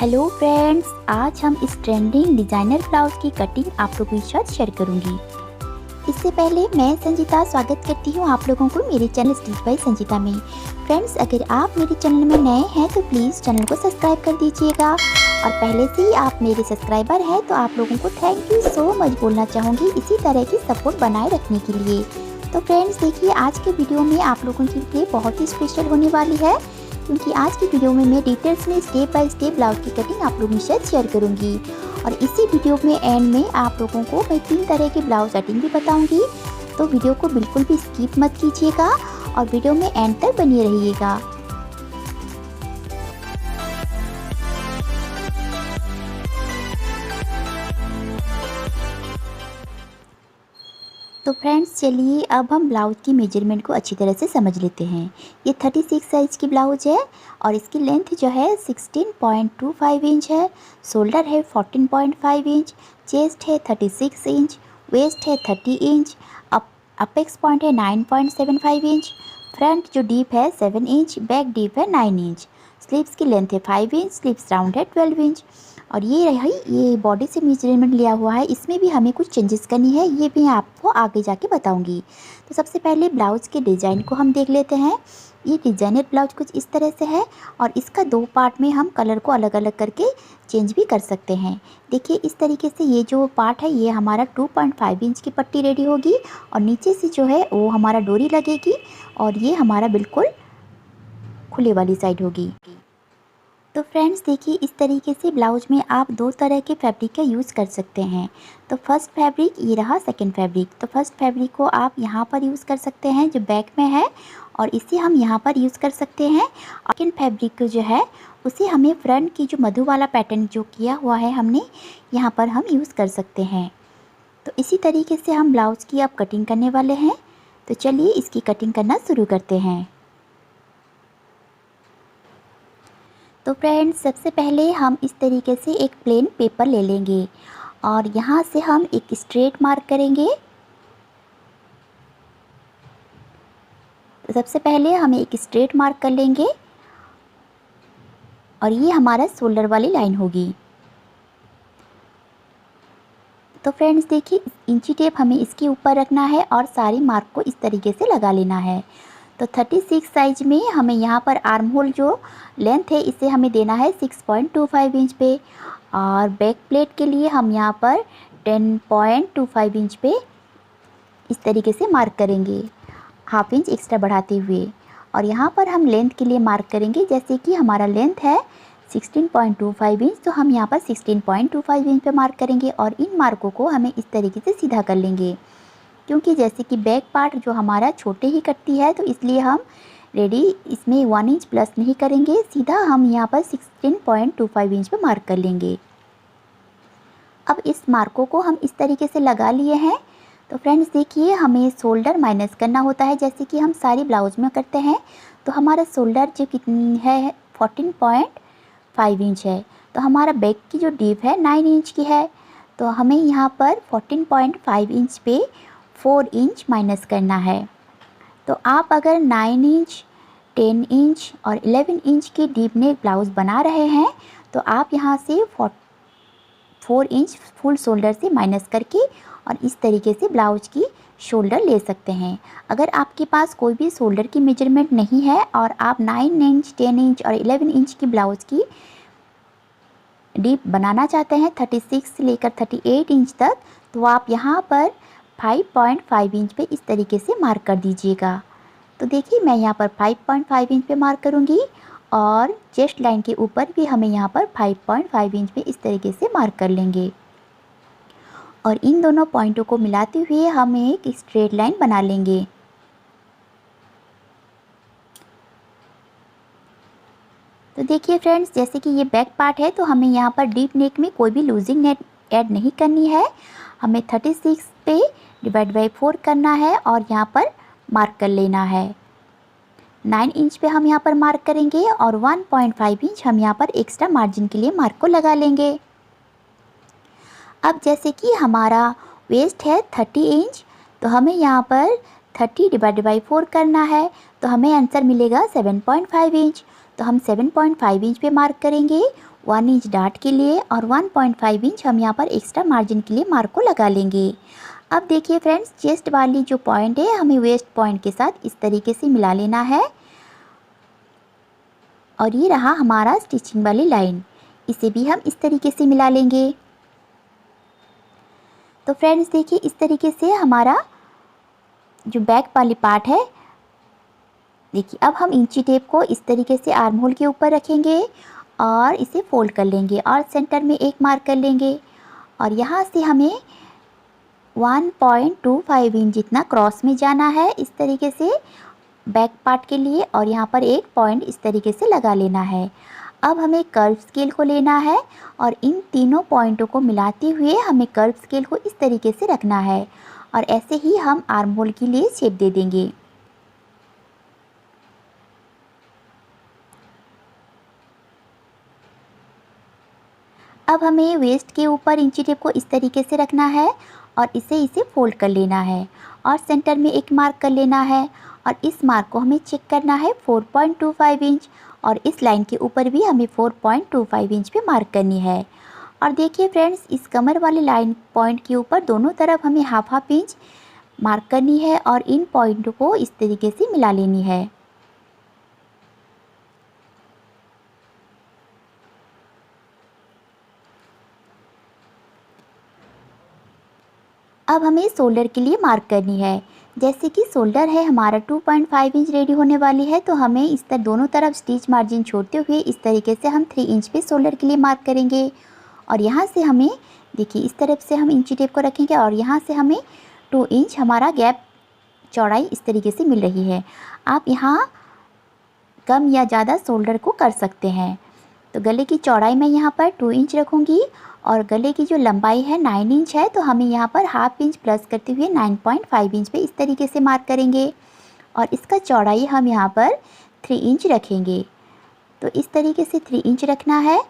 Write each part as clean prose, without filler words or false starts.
Hello friends, आज हम इस ट्रेंडिंग डिज़ाइनर ब्लाउज़ की कटिंग आप लोगों के साथ शेयर करूंगी। इससे पहले मैं संजीता स्वागत करती हूँ आप लोगों को मेरे चैनल स्टिच बाय संजीता में। फ्रेंड्स, अगर आप मेरे चैनल में नए हैं तो प्लीज़ चैनल को सब्सक्राइब कर दीजिएगा और पहले से ही आप मेरे सब्सक्राइबर हैं तो आप लोगों को थैंक यू सो मच बोलना चाहूँगी इसी तरह की सपोर्ट बनाए रखने के लिए। तो फ्रेंड्स देखिए, आज के वीडियो में आप लोगों के लिए बहुत ही स्पेशल होने वाली है, क्योंकि आज की वीडियो में मैं डिटेल्स में स्टेप बाय स्टेप ब्लाउज की कटिंग आप लोगों के साथ शेयर करूंगी। और इसी वीडियो में एंड में आप लोगों को मैं 3 तरह की ब्लाउज कटिंग भी बताऊंगी, तो वीडियो को बिल्कुल भी स्किप मत कीजिएगा और वीडियो में एंड तक बने रहिएगा। तो फ्रेंड्स चलिए अब हम ब्लाउज की मेजरमेंट को अच्छी तरह से समझ लेते हैं। ये 36 साइज़ की ब्लाउज है और इसकी लेंथ जो है 16.25 इंच है, शोल्डर है 14.5 इंच, चेस्ट है 36 इंच, वेस्ट है 30 इंच, अपेक्स पॉइंट है 9.75 इंच, फ्रंट जो डीप है 7 इंच, बैक डीप है 9 इंच, स्लीव्स की लेंथ है 5 इंच, स्लीव्स राउंड है 12 इंच। और ये रही ये बॉडी से मेजरमेंट लिया हुआ है, इसमें भी हमें कुछ चेंजेस करनी है, ये भी आपको आगे जाके बताऊंगी। तो सबसे पहले ब्लाउज़ के डिज़ाइन को हम देख लेते हैं। ये डिज़ाइनर ब्लाउज कुछ इस तरह से है और इसका 2 पार्ट में हम कलर को अलग अलग करके चेंज भी कर सकते हैं। देखिए इस तरीके से ये जो पार्ट है ये हमारा 2.5 इंच की पट्टी रेडी होगी और नीचे से जो है वो हमारा डोरी लगेगी और ये हमारा बिल्कुल खुले वाली साइड होगी। तो फ्रेंड्स देखिए, इस तरीके से ब्लाउज में आप 2 तरह के फैब्रिक का यूज़ कर सकते हैं। तो फर्स्ट फैब्रिक ये रहा, सेकंड फैब्रिक। तो फर्स्ट फैब्रिक को आप यहाँ पर यूज़ कर सकते हैं जो बैक में है और इसे हम यहाँ पर यूज़ कर सकते हैं। सेकंड फैब्रिक को जो है उसे हमें फ्रंट की जो मधु वाला पैटर्न जो किया हुआ है हमने यहाँ पर हम यूज़ कर सकते हैं। तो इसी तरीके से हम ब्लाउज़ की अब कटिंग करने वाले हैं। तो चलिए इसकी कटिंग करना शुरू करते हैं। तो फ्रेंड्स सबसे पहले हम इस तरीके से एक प्लेन पेपर ले लेंगे और यहाँ से हम एक स्ट्रेट मार्क करेंगे। तो सबसे पहले हम एक स्ट्रेट मार्क कर लेंगे और ये हमारा शोल्डर वाली लाइन होगी। तो फ्रेंड्स देखिए, इंची टेप हमें इसके ऊपर रखना है और सारी मार्क को इस तरीके से लगा लेना है। तो 36 साइज में हमें यहाँ पर आर्म होल जो लेंथ है इसे हमें देना है 6.25 इंच पे और बैक प्लेट के लिए हम यहाँ पर 10.25 इंच पे इस तरीके से मार्क करेंगे, हाफ इंच एक्स्ट्रा बढ़ाते हुए। और यहाँ पर हम लेंथ के लिए मार्क करेंगे, जैसे कि हमारा लेंथ है 16.25 इंच, तो हम यहाँ पर 16.25 इंच पे मार्क करेंगे और इन मार्कों को हमें इस तरीके से सीधा कर लेंगे, क्योंकि जैसे कि बैक पार्ट जो हमारा छोटे ही कटती है तो इसलिए हम रेडी इसमें 1 इंच प्लस नहीं करेंगे, सीधा हम यहाँ पर 16.25 इंच पे मार्क कर लेंगे। अब इस मार्कों को हम इस तरीके से लगा लिए हैं। तो फ्रेंड्स देखिए, हमें शोल्डर माइनस करना होता है, जैसे कि हम सारी ब्लाउज में करते हैं। तो हमारा शोल्डर जो कितनी है 14.5 इंच है, तो हमारा बैक की जो डीप है 9 इंच की है, तो हमें यहाँ पर 14.5 इंच पे 4 इंच माइनस करना है। तो आप अगर 9 इंच, 10 इंच और 11 इंच की डीप नेक ब्लाउज़ बना रहे हैं तो आप यहाँ से 4 इंच फुल शोल्डर से माइनस करके और इस तरीके से ब्लाउज की शोल्डर ले सकते हैं। अगर आपके पास कोई भी शोल्डर की मेजरमेंट नहीं है और आप 9 इंच, 10 इंच और 11 इंच की ब्लाउज़ की डीप बनाना चाहते हैं 36 से लेकर 38 इंच तक, तो आप यहाँ पर 5.5 इंच पे इस तरीके से मार्क कर दीजिएगा। तो देखिए मैं यहाँ पर 5.5 इंच पे मार्क करूँगी और चेस्ट लाइन के ऊपर भी हमें यहाँ पर 5.5 इंच पे इस तरीके से मार्क कर लेंगे और इन दोनों पॉइंटों को मिलाते हुए हम एक स्ट्रेट लाइन बना लेंगे। तो देखिए फ्रेंड्स, जैसे कि ये बैक पार्ट है तो हमें यहाँ पर डीप नेक में कोई भी लूजिंग नेट ऐड नहीं करनी है, हमें 36 पे डिवाइड बाई 4 करना है और यहाँ पर मार्क कर लेना है। 9 इंच पे हम यहाँ पर मार्क करेंगे और 1.5 इंच हम यहाँ पर एक्स्ट्रा मार्जिन के लिए मार्क को लगा लेंगे। अब जैसे कि हमारा वेस्ट है 30 इंच, तो हमें यहाँ पर 30 डिवाइड बाई 4 करना है, तो हमें आंसर मिलेगा 7.5 इंच। तो हम 7.5 इंच पे मार्क करेंगे 1 इंच डार्ट के लिए और 1.5 इंच हम यहाँ पर एक्स्ट्रा मार्जिन के लिए मार्क को लगा लेंगे। अब देखिए फ्रेंड्स, चेस्ट वाली जो पॉइंट है हमें वेस्ट पॉइंट के साथ इस तरीके से मिला लेना है और ये रहा हमारा स्टिचिंग वाली लाइन, इसे भी हम इस तरीके से मिला लेंगे। तो फ्रेंड्स देखिए, इस तरीके से हमारा जो बैक वाली पार्ट है, देखिए अब हम इंची टेप को इस तरीके से आर्म होल के ऊपर रखेंगे और इसे फोल्ड कर लेंगे और सेंटर में एक मार्क कर लेंगे और यहाँ से हमें 1.25 इंच जितना क्रॉस में जाना है इस तरीके से बैक पार्ट के लिए और यहाँ पर एक पॉइंट इस तरीके से लगा लेना है। अब हमें कर्व स्केल को लेना है और इन तीनों पॉइंटों को मिलाते हुए हमें कर्व स्केल को इस तरीके से रखना है और ऐसे ही हम आर्म होल के लिए शेप दे देंगे। अब हमें वेस्ट के ऊपर इंची टेप को इस तरीके से रखना है और इसे फोल्ड कर लेना है और सेंटर में एक मार्क कर लेना है और इस मार्क को हमें चेक करना है 4.25 इंच और इस लाइन के ऊपर भी हमें 4.25 इंच पे मार्क करनी है। और देखिए फ्रेंड्स, इस कमर वाली लाइन पॉइंट के ऊपर दोनों तरफ हमें हाफ इंच मार्क करनी है और इन पॉइंटों को इस तरीके से मिला लेनी है। अब हमें शोल्डर के लिए मार्क करनी है। जैसे कि शोल्डर है हमारा 2.5 इंच रेडी होने वाली है, तो हमें इस तरह दोनों तरफ स्टिच मार्जिन छोड़ते हुए इस तरीके से हम 3 इंच पे शोल्डर के लिए मार्क करेंगे और यहाँ से हमें देखिए इस तरफ से हम इंची टेप को रखेंगे और यहाँ से हमें 2 इंच हमारा गैप चौड़ाई इस तरीके से मिल रही है। आप यहाँ कम या ज़्यादा शोल्डर को कर सकते हैं। तो गले की चौड़ाई मैं यहाँ पर 2 इंच रखूँगी और गले की जो लंबाई है 9 इंच है, तो हमें यहाँ पर हाफ इंच प्लस करते हुए 9.5 इंच पे इस तरीके से मार्क करेंगे और इसका चौड़ाई हम यहाँ पर 3 इंच रखेंगे। तो इस तरीके से 3 इंच रखना है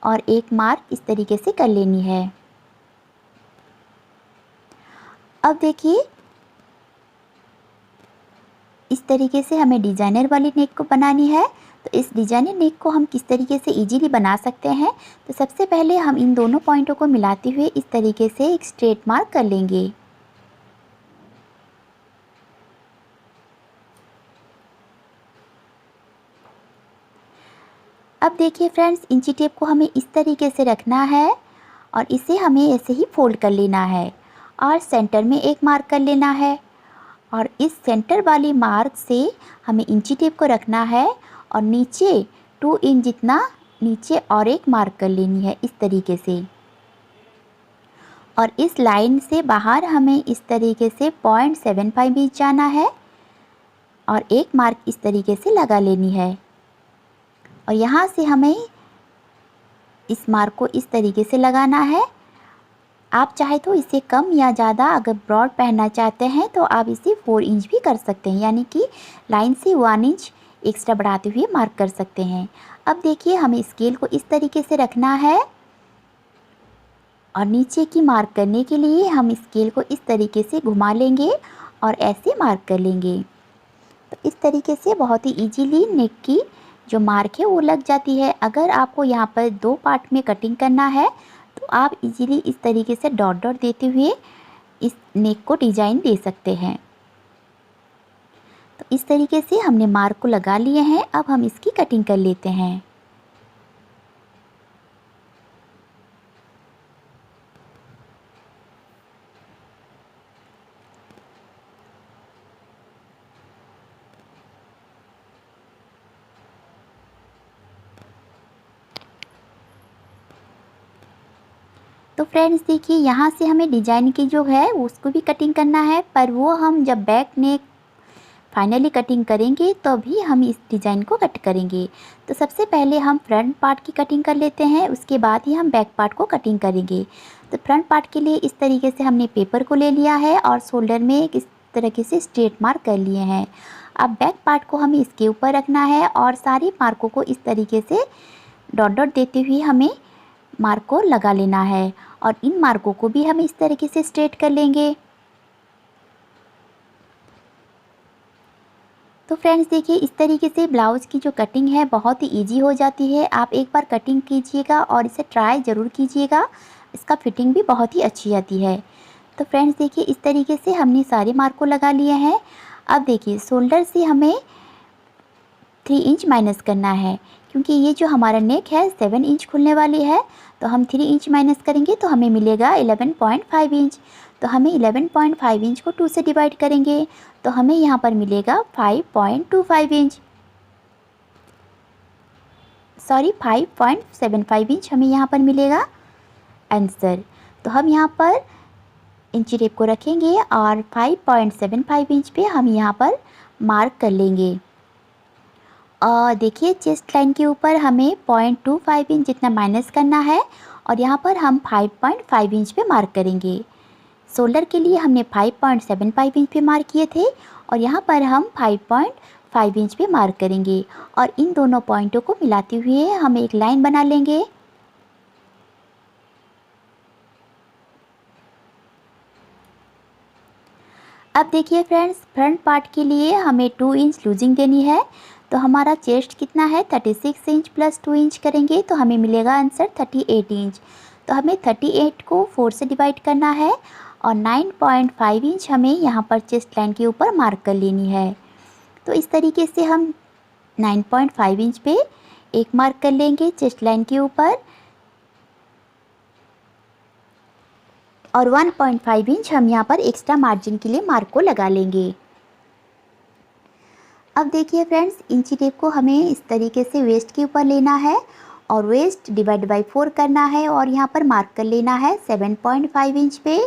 और एक मार्क इस तरीके से कर लेनी है। अब देखिए, इस तरीके से हमें डिज़ाइनर वाली नेक को बनानी है। तो इस डिज़ाइनर नेक को हम किस तरीके से इजीली बना सकते हैं, तो सबसे पहले हम इन दोनों पॉइंटों को मिलाते हुए इस तरीके से एक स्ट्रेट मार्क कर लेंगे। अब देखिए फ्रेंड्स, इंची टेप को हमें इस तरीके से रखना है और इसे हमें ऐसे ही फोल्ड कर लेना है और सेंटर में एक मार्क कर लेना है और इस सेंटर वाली मार्क से हमें इंची टेप को रखना है और नीचे 2 इंच जितना नीचे और एक मार्क कर लेनी है इस तरीके से और इस लाइन से बाहर हमें इस तरीके से 0.75 इंच जाना है और एक मार्क इस तरीके से लगा लेनी है और यहाँ से हमें इस मार्क को इस तरीके से लगाना है। आप चाहे तो इसे कम या ज़्यादा अगर ब्रॉड पहनना चाहते हैं तो आप इसे 4 इंच भी कर सकते हैं, यानी कि लाइन से 1 इंच एक्स्ट्रा बढ़ाते हुए मार्क कर सकते हैं। अब देखिए, हमें स्केल को इस तरीके से रखना है और नीचे की मार्क करने के लिए हम स्केल को इस तरीके से घुमा लेंगे और ऐसे मार्क कर लेंगे। तो इस तरीके से बहुत ही इजीली नेक की जो मार्क है वो लग जाती है। अगर आपको यहाँ पर 2 पार्ट में कटिंग करना है तो आप इजीली इस तरीके से डॉट डॉट देते हुए इस नेक को डिज़ाइन दे सकते हैं। तो इस तरीके से हमने मार्क को लगा लिए हैं। अब हम इसकी कटिंग कर लेते हैं। तो फ्रेंड्स देखिए, यहाँ से हमें डिज़ाइन की जो है उसको भी कटिंग करना है, पर वो हम जब बैक नेक फाइनली कटिंग करेंगे तो भी हम इस डिज़ाइन को कट करेंगे। तो सबसे पहले हम फ्रंट पार्ट की कटिंग कर लेते हैं, उसके बाद ही हम बैक पार्ट को कटिंग करेंगे। तो फ्रंट पार्ट के लिए इस तरीके से हमने पेपर को ले लिया है और शोल्डर में एक इस तरीके से स्ट्रेट मार्क कर लिए हैं। अब बैक पार्ट को हमें इसके ऊपर रखना है और सारी मार्कों को इस तरीके से डॉट डॉट देते हुए हमें मार्क को लगा लेना है और इन मार्कों को भी हम इस तरीके से स्ट्रेट कर लेंगे। तो तो फ्रेंड्स देखिए, इस तरीके से ब्लाउज़ की जो कटिंग है बहुत ही ईजी हो जाती है। आप एक बार कटिंग कीजिएगा और इसे ट्राई ज़रूर कीजिएगा, इसका फिटिंग भी बहुत ही अच्छी आती है। तो फ्रेंड्स देखिए, इस तरीके से हमने सारे मार्क को लगा लिए हैं। अब देखिए, शोल्डर से हमें 3 इंच माइनस करना है, क्योंकि ये जो हमारा नेक है 7 इंच खुलने वाली है, तो हम 3 इंच माइनस करेंगे तो हमें मिलेगा 11.5 इंच। तो हमें 11.5 इंच को 2 से डिवाइड करेंगे तो हमें यहाँ पर मिलेगा 5.25 इंच, सॉरी 5.75 इंच हमें यहाँ पर मिलेगा आंसर। तो हम यहाँ पर इंची टेप को रखेंगे और 5.75 इंच पे हम यहाँ पर मार्क कर लेंगे। और देखिए, चेस्ट लाइन के ऊपर हमें 0.25 इंच जितना माइनस करना है और यहाँ पर हम 5.5 इंच पे मार्क करेंगे। शोल्डर के लिए हमने 5.75 इंच पे मार्क किए थे और यहाँ पर हम 5.5 इंच पे मार्क करेंगे और इन दोनों पॉइंटों को मिलाते हुए हम एक लाइन बना लेंगे। अब देखिए फ्रेंड्स, फ्रंट पार्ट के लिए हमें 2 इंच लूजिंग देनी है। तो हमारा चेस्ट कितना है, 36 इंच प्लस 2 इंच करेंगे तो हमें मिलेगा आंसर 38 इंच। तो हमें 38 को 4 से डिवाइड करना है और 9.5 इंच हमें यहाँ पर चेस्ट लाइन के ऊपर मार्क कर लेनी है। तो इस तरीके से हम 9.5 इंच पे एक मार्क कर लेंगे चेस्ट लाइन के ऊपर और 1.5 इंच हम यहाँ पर एक्स्ट्रा मार्जिन के लिए मार्क को लगा लेंगे। अब देखिए फ्रेंड्स, इंची टेप को हमें इस तरीके से वेस्ट के ऊपर लेना है और वेस्ट डिवाइड बाय 4 करना है और यहाँ पर मार्क कर लेना है 7.5 इंच पे।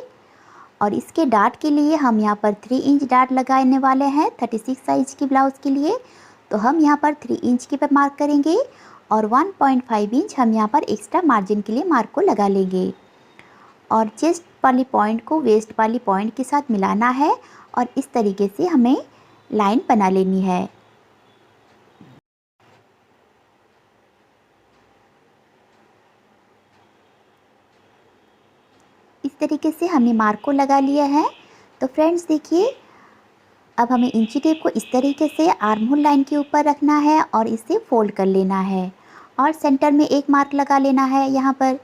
और इसके डार्ट के लिए हम यहाँ पर 3 इंच डार्ट लगाने वाले हैं 36 साइज की ब्लाउज़ के लिए। तो हम यहाँ पर 3 इंच के पर मार्क करेंगे और 1.5 इंच हम यहाँ पर एक्स्ट्रा मार्जिन के लिए मार्क को लगा लेंगे और चेस्ट वाली पॉइंट को वेस्ट वाली पॉइंट के साथ मिलाना है और इस तरीके से हमें लाइन बना लेनी है। इस तरीके से हमने मार्क को लगा लिया है। तो फ्रेंड्स देखिए, अब हमें इंची टेप को इस तरीके से आर्म होल लाइन के ऊपर रखना है और इसे फोल्ड कर लेना है और सेंटर में एक मार्क लगा लेना है यहाँ पर।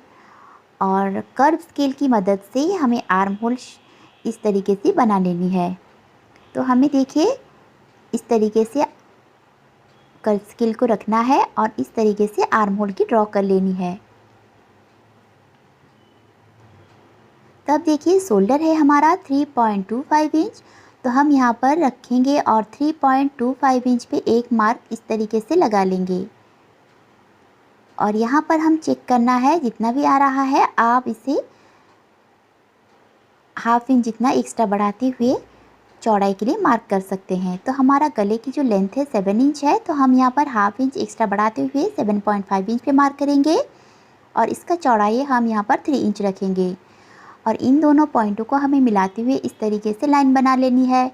और कर्व स्केल की मदद से हमें आर्म होल इस तरीके से बना लेनी है। तो हमें देखिए, इस तरीके से कर्व स्केल को रखना है और इस तरीके से आर्म होल की ड्रॉ कर लेनी है। तब देखिए, शोल्डर है हमारा 3.25 इंच, तो हम यहाँ पर रखेंगे और 3.25 इंच पे एक मार्क इस तरीके से लगा लेंगे और यहाँ पर हम चेक करना है जितना भी आ रहा है आप इसे हाफ इंच जितना एक्स्ट्रा बढ़ाते हुए चौड़ाई के लिए मार्क कर सकते हैं। तो हमारा गले की जो लेंथ है 7 इंच है, तो हम यहाँ पर हाफ इंच एक्स्ट्रा बढ़ाते हुए 7.5 इंच पे मार्क करेंगे और इसका चौड़ाई हम यहाँ पर 3 इंच रखेंगे और इन दोनों पॉइंटों को हमें मिलाते हुए इस तरीके से लाइन बना लेनी है।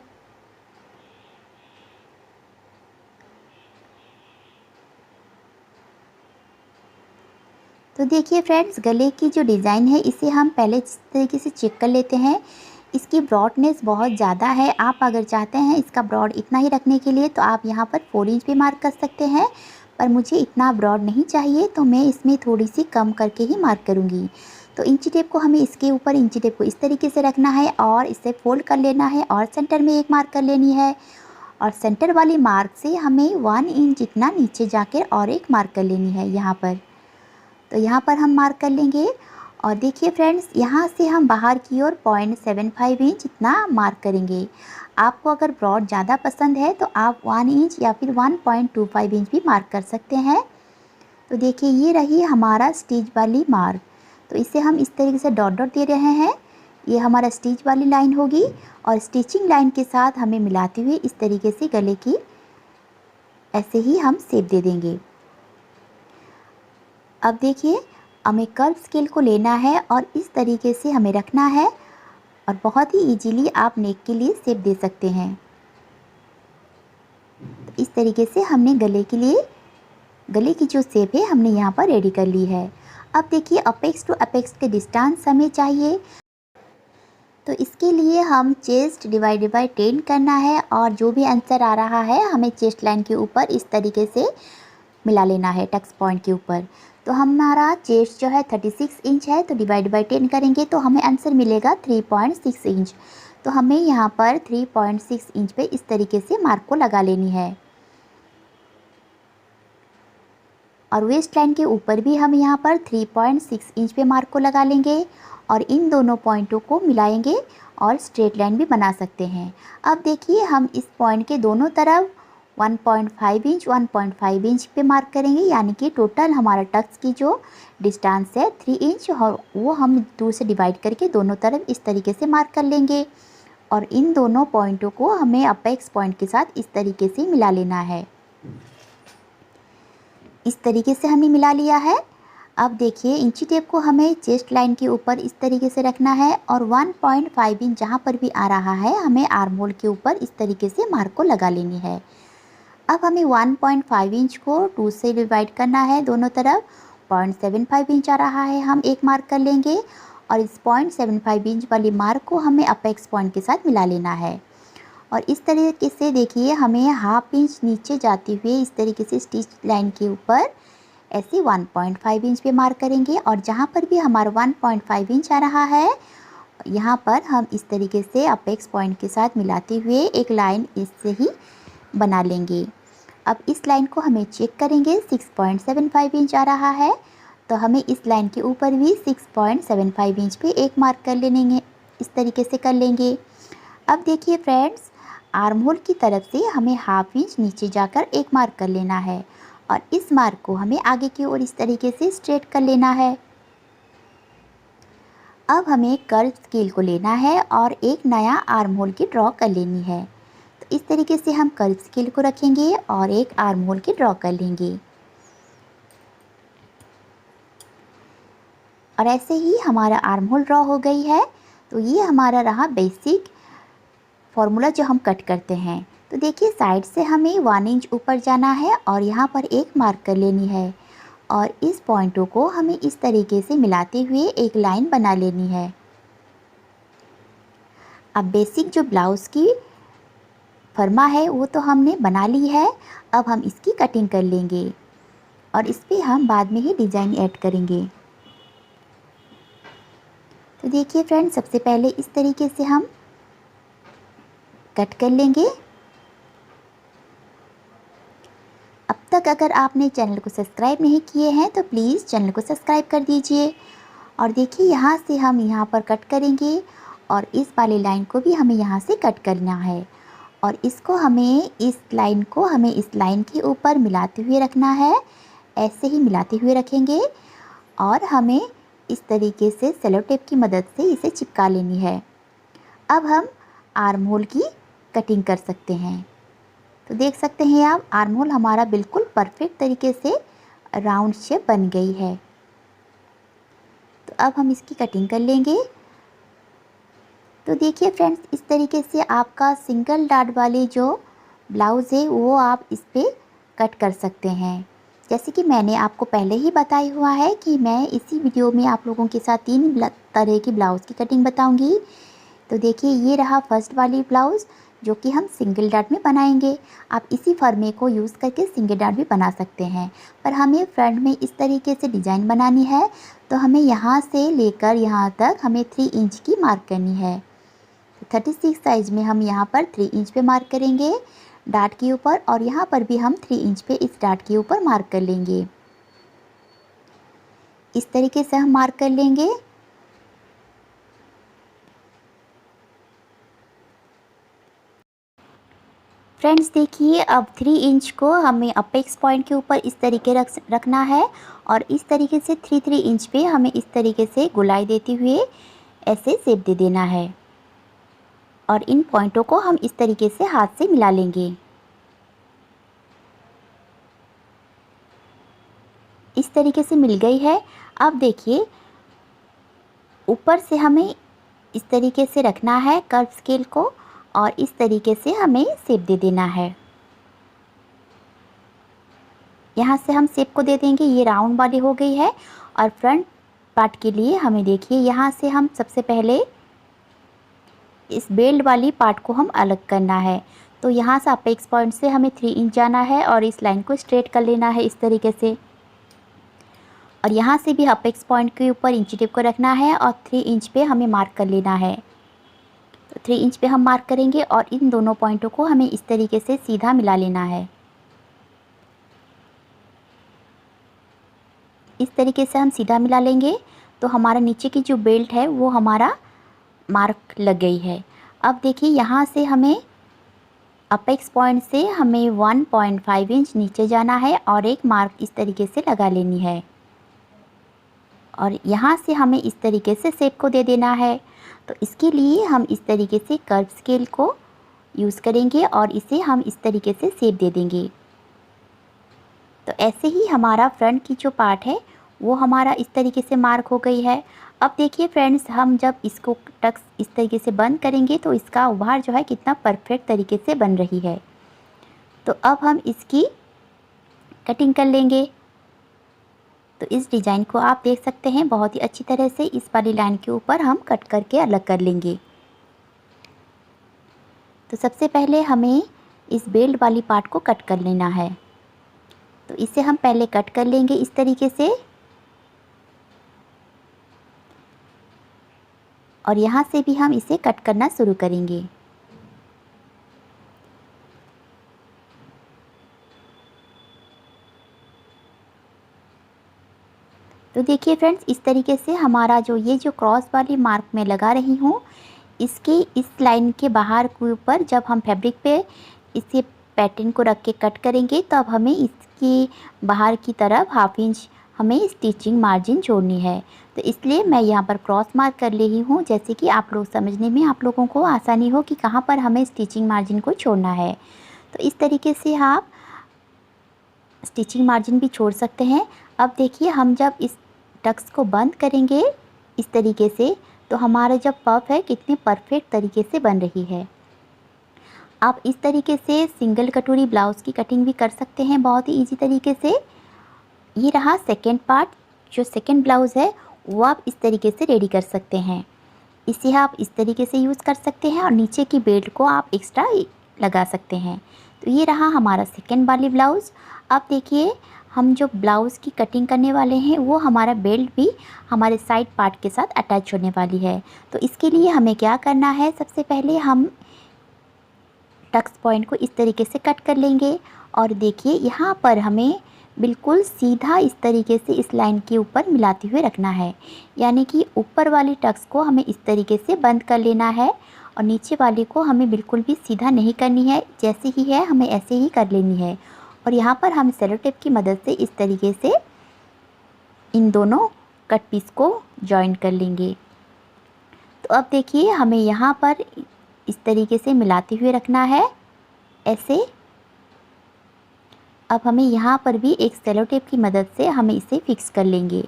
तो देखिए फ्रेंड्स, गले की जो डिज़ाइन है इसे हम पहले इस तरीके से चेक कर लेते हैं। इसकी ब्रॉडनेस बहुत ज़्यादा है। आप अगर चाहते हैं इसका ब्रॉड इतना ही रखने के लिए तो आप यहाँ पर 4 इंच पे मार्क कर सकते हैं, पर मुझे इतना ब्रॉड नहीं चाहिए तो मैं इसमें थोड़ी सी कम करके ही मार्क करूँगी। तो इंची टेप को हमें इसके ऊपर इंची टेप को इस तरीके से रखना है और इसे फोल्ड कर लेना है और सेंटर में एक मार्क कर लेनी है और सेंटर वाली मार्क से हमें 1 इंच जितना नीचे जाकर और एक मार्क कर लेनी है यहाँ पर। तो यहाँ पर हम मार्क कर लेंगे और देखिए फ्रेंड्स, यहाँ से हम बाहर की ओर 0.75 इंच इतना मार्क करेंगे। आपको अगर ब्रॉड ज़्यादा पसंद है तो आप 1 इंच या फिर 1.25 इंच भी मार्क कर सकते हैं। तो देखिए, ये रही हमारा स्टिच वाली मार्क। तो इसे हम इस तरीके से डॉट डॉट दे रहे हैं, ये हमारा स्टिच वाली लाइन होगी और स्टिचिंग लाइन के साथ हमें मिलाते हुए इस तरीके से गले की ऐसे ही हम शेप दे देंगे। अब देखिए, हमें कर्व स्केल को लेना है और इस तरीके से हमें रखना है और बहुत ही इजीली आप नेक के लिए शेप दे सकते हैं। तो इस तरीके से हमने गले की जो शेप है हमने यहाँ पर रेडी कर ली है। अब देखिए, अपेक्स टू अपेक्स के डिस्टेंस हमें चाहिए। तो इसके लिए हम चेस्ट डिवाइडेड बाय 10 करना है और जो भी आंसर आ रहा है हमें चेस्ट लाइन के ऊपर इस तरीके से मिला लेना है टक्स पॉइंट के ऊपर। तो हमारा चेस्ट जो है 36 इंच है, तो डिवाइड बाय 10 करेंगे तो हमें आंसर मिलेगा 3.6 इंच। तो हमें यहाँ पर 3.6 इंच पे इस तरीके से मार्क को लगा लेनी है। और वेस्ट लाइन के ऊपर भी हम यहाँ पर 3.6 इंच पे मार्क को लगा लेंगे और इन दोनों पॉइंटों को मिलाएंगे और स्ट्रेट लाइन भी बना सकते हैं। अब देखिए हम इस पॉइंट के दोनों तरफ 1.5 इंच पे मार्क करेंगे, यानी कि टोटल हमारा टक्स की जो डिस्टेंस है 3 इंच, और वो हम 2 से डिवाइड करके दोनों तरफ इस तरीके से मार्क कर लेंगे। और इन दोनों पॉइंटों को हमें अपेक्स पॉइंट के साथ इस तरीके से मिला लेना है। इस तरीके से हमने मिला लिया है। अब देखिए इंची टेप को हमें चेस्ट लाइन के ऊपर इस तरीके से रखना है और 1.5 इंच जहाँ पर भी आ रहा है हमें आर्म होल के ऊपर इस तरीके से मार्क को लगा लेनी है। अब हमें 1.5 इंच को 2 से डिवाइड करना है दोनों तरफ। 0.75 इंच आ रहा है, हम एक मार्क कर लेंगे और इस 0.75 इंच वाली मार्क को हमें अपेक्स पॉइंट के साथ मिला लेना है। और इस तरीके से देखिए हमें हाफ इंच नीचे जाते हुए इस तरीके से स्टिच लाइन के ऊपर ऐसे 1.5 इंच पे मार्क करेंगे और जहाँ पर भी हमारा 1.5 इंच आ रहा है यहाँ पर हम इस तरीके से अपेक्स पॉइंट के साथ मिलाते हुए एक लाइन इससे ही बना लेंगे। अब इस लाइन को हमें चेक करेंगे, 6.75 इंच आ रहा है, तो हमें इस लाइन के ऊपर भी 6.75 इंच पे एक मार्क कर लेंगे, इस तरीके से कर लेंगे। अब देखिए फ्रेंड्स, आर्म होल की तरफ से हमें हाफ इंच नीचे जाकर एक मार्क कर लेना है और इस मार्क को हमें आगे की ओर इस तरीके से स्ट्रेट कर लेना है। अब हमें कर्व स्केल को लेना है और एक नया आर्म होल की ड्रॉ कर लेनी है। तो इस तरीके से हम कर्व स्केल को रखेंगे और एक आर्म होल की ड्रॉ कर लेंगे। और ऐसे ही हमारा आर्म होल ड्रॉ हो गई है। तो ये हमारा रहा बेसिक फॉर्मूला जो हम कट करते हैं। तो देखिए साइड से हमें 1 इंच ऊपर जाना है और यहाँ पर एक मार्क कर लेनी है और इस पॉइंटों को हमें इस तरीके से मिलाते हुए एक लाइन बना लेनी है। अब बेसिक जो ब्लाउज़ की फर्मा है वो तो हमने बना ली है। अब हम इसकी कटिंग कर लेंगे और इस पर हम बाद में ही डिज़ाइन ऐड करेंगे। तो देखिए फ्रेंड्स, सबसे पहले इस तरीके से हम कट कर लेंगे। अब तक अगर आपने चैनल को सब्सक्राइब नहीं किए हैं तो प्लीज़ चैनल को सब्सक्राइब कर दीजिए। और देखिए यहाँ से हम यहाँ पर कट करेंगे और इस वाली लाइन को भी हमें यहाँ से कट करना है और इसको हमें इस लाइन के ऊपर मिलाते हुए रखना है। ऐसे ही मिलाते हुए रखेंगे और हमें इस तरीके से सेलो टेप की मदद से इसे चिपका लेनी है। अब हम आर्म होल की कटिंग कर सकते हैं। तो देख सकते हैं आप, आर्म होल हमारा बिल्कुल परफेक्ट तरीके से राउंड शेप बन गई है। तो अब हम इसकी कटिंग कर लेंगे। तो देखिए फ्रेंड्स, इस तरीके से आपका सिंगल डार्ट वाली जो ब्लाउज़ है वो आप इस पर कट कर सकते हैं। जैसे कि मैंने आपको पहले ही बताया हुआ है कि मैं इसी वीडियो में आप लोगों के साथ 3 तरह की ब्लाउज़ की कटिंग बताऊंगी। तो देखिए ये रहा फर्स्ट वाली ब्लाउज़ जो कि हम सिंगल डार्ट में बनाएंगे। आप इसी फर्मे को यूज़ करके सिंगल डार्ट भी बना सकते हैं, पर हमें फ्रंट में इस तरीके से डिज़ाइन बनानी है। तो हमें यहाँ से लेकर यहाँ तक हमें 3 इंच की मार्क करनी है। 36 साइज़ में हम यहाँ पर 3 इंच पे मार्क करेंगे डार्ट के ऊपर और यहाँ पर भी हम 3 इंच पे इस डार्ट के ऊपर मार्क कर लेंगे। इस तरीके से हम मार्क कर लेंगे। फ्रेंड्स देखिए, अब 3 इंच को हमें अपेक्स पॉइंट के ऊपर इस तरीके रखना है और इस तरीके से 3 इंच पे हमें इस तरीके से गोलाई देते हुए ऐसे शेप दे देना है और इन पॉइंटों को हम इस तरीके से हाथ से मिला लेंगे। इस तरीके से मिल गई है। अब देखिए ऊपर से हमें इस तरीके से रखना है कर्व स्केल को और इस तरीके से हमें शेप दे देना है। यहाँ से हम शेप को दे देंगे, ये राउंड वाली हो गई है। और फ्रंट पार्ट के लिए हमें देखिए यहाँ से हम सबसे पहले इस बेल्ट वाली पार्ट को हम अलग करना है। तो यहाँ से अपेक्स पॉइंट से हमें 3 इंच जाना है और इस लाइन को स्ट्रेट कर लेना है इस तरीके से। और यहाँ से भी अपेक्स पॉइंट के ऊपर इंची टेप को रखना है और 3 इंच पे हमें मार्क कर लेना है। तो 3 इंच पे हम मार्क करेंगे और इन दोनों पॉइंटों को हमें इस तरीके से सीधा मिला लेना है। इस तरीके से हम सीधा मिला लेंगे तो हमारा नीचे की जो बेल्ट है वो हमारा मार्क लग गई है। अब देखिए यहाँ से हमें अपेक्स पॉइंट से हमें 1.5 इंच नीचे जाना है और एक मार्क इस तरीके से लगा लेनी है और यहाँ से हमें इस तरीके से शेप को दे देना है। तो इसके लिए हम इस तरीके से कर्व स्केल को यूज़ करेंगे और इसे हम इस तरीके से शेप दे देंगे। तो ऐसे ही हमारा फ्रंट की जो पार्ट है वो हमारा इस तरीके से मार्क हो गई है। अब देखिए फ्रेंड्स, हम जब इसको टक्स इस तरीके से बंद करेंगे तो इसका उभार जो है कितना परफेक्ट तरीके से बन रही है। तो अब हम इसकी कटिंग कर लेंगे। तो इस डिज़ाइन को आप देख सकते हैं बहुत ही अच्छी तरह से इस वाली लाइन के ऊपर हम कट करके अलग कर लेंगे। तो सबसे पहले हमें इस बेल्ट वाली पार्ट को कट कर लेना है। तो इसे हम पहले कट कर लेंगे इस तरीके से और यहाँ से भी हम इसे कट करना शुरू करेंगे। तो देखिए फ्रेंड्स, इस तरीके से हमारा जो ये जो क्रॉस वाली मार्क मैं लगा रही हूँ इसके इस लाइन के बाहर के ऊपर जब हम फैब्रिक पे इसे पैटर्न को रख के कट करेंगे तब हमें इसकी बाहर की तरफ 1/2 इंच हमें स्टिचिंग मार्जिन छोड़नी है। तो इसलिए मैं यहाँ पर क्रॉस मार्क कर रही हूँ, जैसे कि आप लोग समझने में आप लोगों को आसानी हो कि कहाँ पर हमें स्टिचिंग मार्जिन को छोड़ना है। तो इस तरीके से आप स्टिचिंग मार्जिन भी छोड़ सकते हैं। अब देखिए, हम जब इस टक्स को बंद करेंगे इस तरीके से तो हमारा जब पफ है कितने परफेक्ट तरीके से बन रही है। आप इस तरीके से सिंगल कटोरी ब्लाउज़ की कटिंग भी कर सकते हैं बहुत ही इजी तरीके से। ये रहा सेकेंड पार्ट, जो सेकेंड ब्लाउज़ है वो आप इस तरीके से रेडी कर सकते हैं। इसे आप इस तरीके से यूज़ कर सकते हैं और नीचे की बेल्ट को आप एक्स्ट्रा लगा सकते हैं। तो ये रहा हमारा सेकेंड वाली ब्लाउज़। अब देखिए, हम जो ब्लाउज़ की कटिंग करने वाले हैं वो हमारा बेल्ट भी हमारे साइड पार्ट के साथ अटैच होने वाली है। तो इसके लिए हमें क्या करना है, सबसे पहले हम टक्स पॉइंट को इस तरीके से कट कर लेंगे और देखिए यहाँ पर हमें बिल्कुल सीधा इस तरीके से इस लाइन के ऊपर मिलाते हुए रखना है। यानी कि ऊपर वाली टक्स को हमें इस तरीके से बंद कर लेना है और नीचे वाली को हमें बिल्कुल भी सीधा नहीं करनी है, जैसे ही है हमें ऐसे ही कर लेनी है। और यहाँ पर हम सेलो टेप की मदद से इस तरीके से इन दोनों कट पीस को जॉइन कर लेंगे। तो अब देखिए, हमें यहाँ पर इस तरीके से मिलाते हुए रखना है ऐसे। अब हमें यहाँ पर भी एक सेलो टेप की मदद से हमें इसे फिक्स कर लेंगे।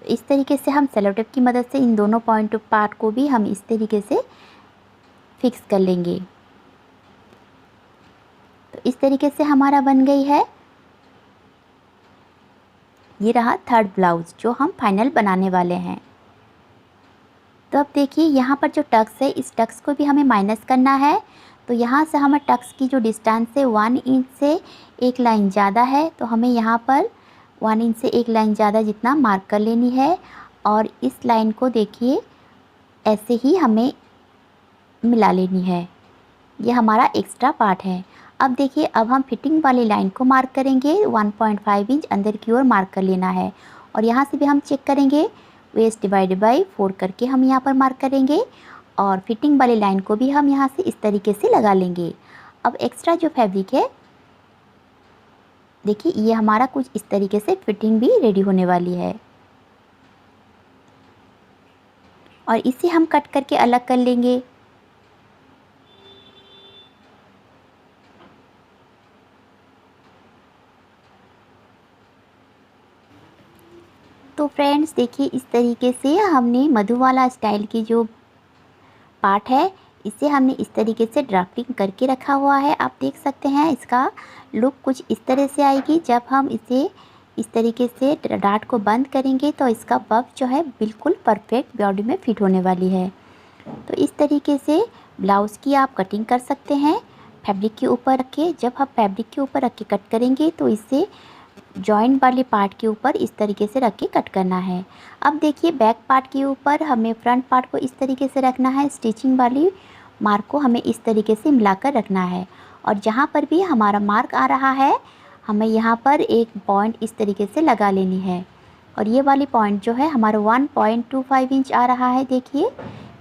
इस तरीके से हम सेलो टेप की मदद से इन दोनों पॉइंट पार्ट को भी हम इस तरीके से फिक्स कर लेंगे। तो इस तरीके से हमारा बन गई है। ये रहा थर्ड ब्लाउज़ जो हम फाइनल बनाने वाले हैं। तो अब देखिए, यहाँ पर जो टक्स है इस टक्स को भी हमें माइनस करना है। तो यहाँ से हमें टक्स की जो डिस्टेंस है 1 इंच से 1 लाइन ज़्यादा है, तो हमें यहाँ पर 1 इंच से 1 लाइन ज़्यादा जितना मार्क कर लेनी है और इस लाइन को देखिए ऐसे ही हमें मिला लेनी है। ये हमारा एक्स्ट्रा पार्ट है। अब देखिए, अब हम फिटिंग वाली लाइन को मार्क करेंगे। 1.5 इंच अंदर की ओर मार्क कर लेना है और यहाँ से भी हम चेक करेंगे, वेस्ट डिवाइडेड बाई 4 करके हम यहाँ पर मार्क करेंगे और फिटिंग वाली लाइन को भी हम यहाँ से इस तरीके से लगा लेंगे। अब एक्स्ट्रा जो फैब्रिक है देखिए, ये हमारा कुछ इस तरीके से फिटिंग भी रेडी होने वाली है और इसे हम कट करके अलग कर लेंगे। तो फ्रेंड्स देखिए, इस तरीके से हमने मधुबाला स्टाइल की जो पार्ट है इसे हमने इस तरीके से ड्राफ्टिंग करके रखा हुआ है। आप देख सकते हैं इसका लुक कुछ इस तरह से आएगी जब हम इसे इस तरीके से डार्ट को बंद करेंगे तो इसका पफ जो है बिल्कुल परफेक्ट बॉडी में फिट होने वाली है। तो इस तरीके से ब्लाउज़ की आप कटिंग कर सकते हैं फैब्रिक के ऊपर रख के। जब हम फैब्रिक के ऊपर रख के कट करेंगे तो इसे जॉइंट वाले पार्ट के ऊपर इस तरीके से रख के कट करना है। अब देखिए बैक पार्ट के ऊपर हमें फ्रंट पार्ट को इस तरीके से रखना है। स्टिचिंग वाली मार्क को हमें इस तरीके से मिलाकर रखना है और जहाँ पर भी हमारा मार्क आ रहा है हमें यहाँ पर एक पॉइंट इस तरीके से लगा लेनी है। और ये वाली पॉइंट जो है हमारा 1.25 इंच आ रहा है, देखिए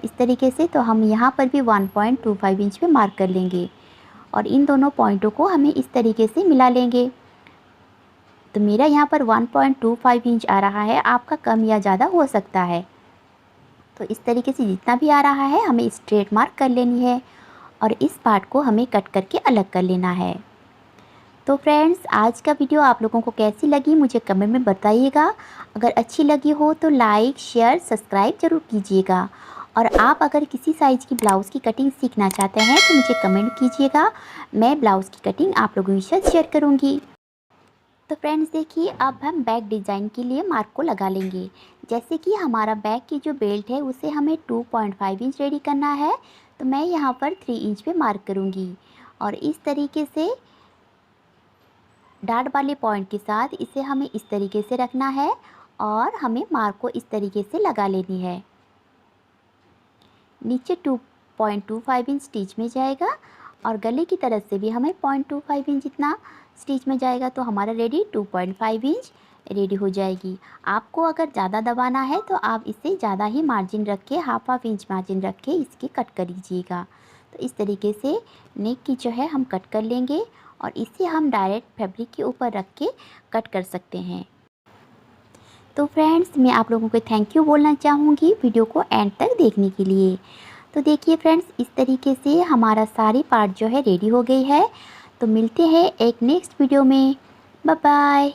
इस तरीके से। तो हम यहाँ पर भी 1.25 इंच पे मार्क कर लेंगे और इन दोनों पॉइंटों को हमें इस तरीके से मिला लेंगे। तो मेरा यहाँ पर 1.25 इंच आ रहा है, आपका कम या ज़्यादा हो सकता है। तो इस तरीके से जितना भी आ रहा है हमें स्ट्रेट मार्क कर लेनी है और इस पार्ट को हमें कट करके अलग कर लेना है। तो फ्रेंड्स आज का वीडियो आप लोगों को कैसी लगी मुझे कमेंट में बताइएगा। अगर अच्छी लगी हो तो लाइक शेयर सब्सक्राइब ज़रूर कीजिएगा। और आप अगर किसी साइज़ की ब्लाउज़ की कटिंग सीखना चाहते हैं तो मुझे कमेंट कीजिएगा, मैं ब्लाउज़ की कटिंग आप लोगों के साथ शेयर करूँगी। तो फ्रेंड्स देखिए अब हम बैक डिज़ाइन के लिए मार्क को लगा लेंगे। जैसे कि हमारा बैक की जो बेल्ट है उसे हमें 2.5 इंच रेडी करना है, तो मैं यहाँ पर 3 इंच पे मार्क करूँगी और इस तरीके से डार्ट वाले पॉइंट के साथ इसे हमें इस तरीके से रखना है और हमें मार्क को इस तरीके से लगा लेनी है। नीचे 2.25 इंच स्टिच में जाएगा और गले की तरफ से भी हमें 0.25 इंच इतना स्टिच में जाएगा, तो हमारा रेडी 2.5 इंच रेडी हो जाएगी। आपको अगर ज़्यादा दबाना है तो आप इसे ज़्यादा ही मार्जिन रख के हाफ इंच मार्जिन रख के इसकी कट कर लीजिएगा। तो इस तरीके से नेक की जो है हम कट कर लेंगे और इसे हम डायरेक्ट फैब्रिक के ऊपर रख के कट कर सकते हैं। तो फ्रेंड्स मैं आप लोगों को थैंक यू बोलना चाहूँगी वीडियो को एंड तक देखने के लिए। तो देखिए फ्रेंड्स इस तरीके से हमारा सारी पार्ट जो है रेडी हो गई है। तो मिलते हैं एक नेक्स्ट वीडियो में, बाय बाय।